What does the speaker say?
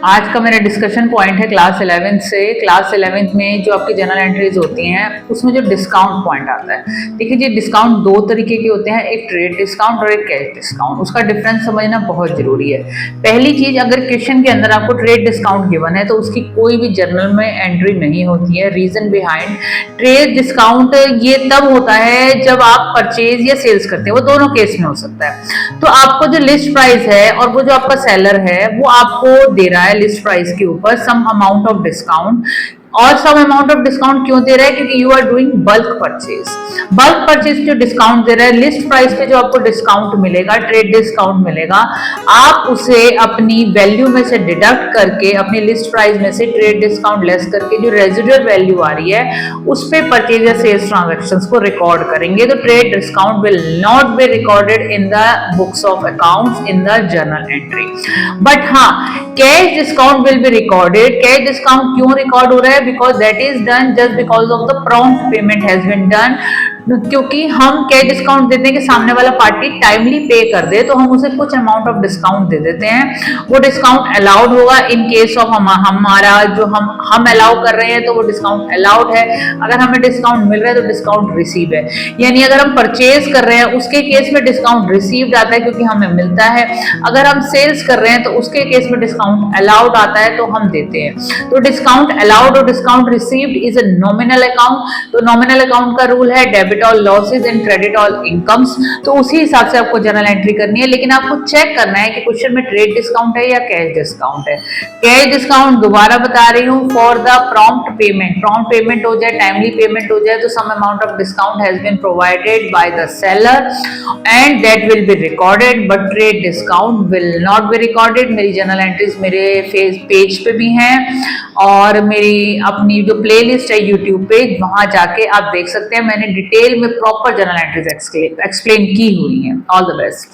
आज का मेरा डिस्कशन पॉइंट है क्लास 11 से। क्लास 11 में जो आपकी जनरल एंट्रीज होती हैं उसमें जो डिस्काउंट पॉइंट आता है, देखिए जी डिस्काउंट दो तरीके के होते हैं, एक ट्रेड डिस्काउंट और एक कैश डिस्काउंट। उसका डिफरेंस समझना बहुत जरूरी है। पहली चीज, अगर क्वेश्चन के अंदर आपको ट्रेड डिस्काउंट गिवन है तो उसकी कोई भी जर्नल में एंट्री नहीं होती है। रीजन बिहाइंड ट्रेड डिस्काउंट ये तब होता है जब आप परचेज या सेल्स करते हैं, वो दोनों केस में हो सकता है। तो आपको जो लिस्ट प्राइस है और वो जो आपका सेलर है वो आपको दे रहा है लिस्ट प्राइस के ऊपर सम अमाउंट ऑफ डिस्काउंट। और सम अमाउंट ऑफ डिस्काउंट क्यों दे रहा है? क्योंकि you are doing bulk purchase. Bulk purchase जो डिस्काउंट दे रहा है, लिस्ट प्राइस पे जो आपको डिस्काउंट मिलेगा, ट्रेड डिस्काउंट मिलेगा, आप उसे अपनी वैल्यू में से डिडक्ट करके, अपनी लिस्ट प्राइस में से ट्रेड डिस्काउंट लेस करके जो रेजिडुअल वैल्यू आ रही है उस पे परचेज या सेल्स ट्रांजैक्शंस को रिकॉर्ड करेंगे। तो trade discount will not be recorded in the books of accounts in the journal entry. But हाँ, cash discount will be recorded. Cash discount क्यों रिकॉर्ड हो रहा है? Because that is done just because of the prompt payment has been done। क्योंकि हम cash discount देते हैं कि सामने वाला पार्टी टाइमली पे कर दे, तो हम उसे कुछ अमाउंट ऑफ डिस्काउंट दे देते हैं। वो डिस्काउंट अलाउड होगा इन केस ऑफ हमारा जो हम अलाउ कर रहे हैं तो वो डिस्काउंट अलाउड है। अगर हमें डिस्काउंट मिल रहा है तो डिस्काउंट रिसीव है। यानी अगर हम परचेज कर रहे हैं उसके केस में डिस्काउंट रिसीव्ड आता है क्योंकि हमें मिलता है। अगर हम सेल्स कर रहे हैं तो उसके केस में डिस्काउंट अलाउड आता है तो हम देते हैं। तो डिस्काउंट अलाउड और discount received is a nominal account. तो नॉमिनल अकाउंट का रूल है debit all losses and credit all incomes. तो उसी हिसाब से आपको जर्नल एंट्री करनी है। लेकिन आपको चेक करना है कि क्वेश्चन में ट्रेड डिस्काउंट है या कैश डिस्काउंट है। कैश डिस्काउंट दोबारा बता रही हूँ for the prompt payment. Prompt payment हो जाए, टाइमली पेमेंट हो जाए तो some amount of discount has been provided by the seller and that will be recorded, but trade discount will not be recorded. मेरी जर्नल एंट्रीज मेरे page पे भी हैं और मेरी अपनी जो प्लेलिस्ट है यूट्यूब पे, वहां जाके आप देख सकते हैं। मैंने डिटेल में प्रॉपर जर्नल एंट्रीज एक्सप्लेन की हुई हैं। All the best.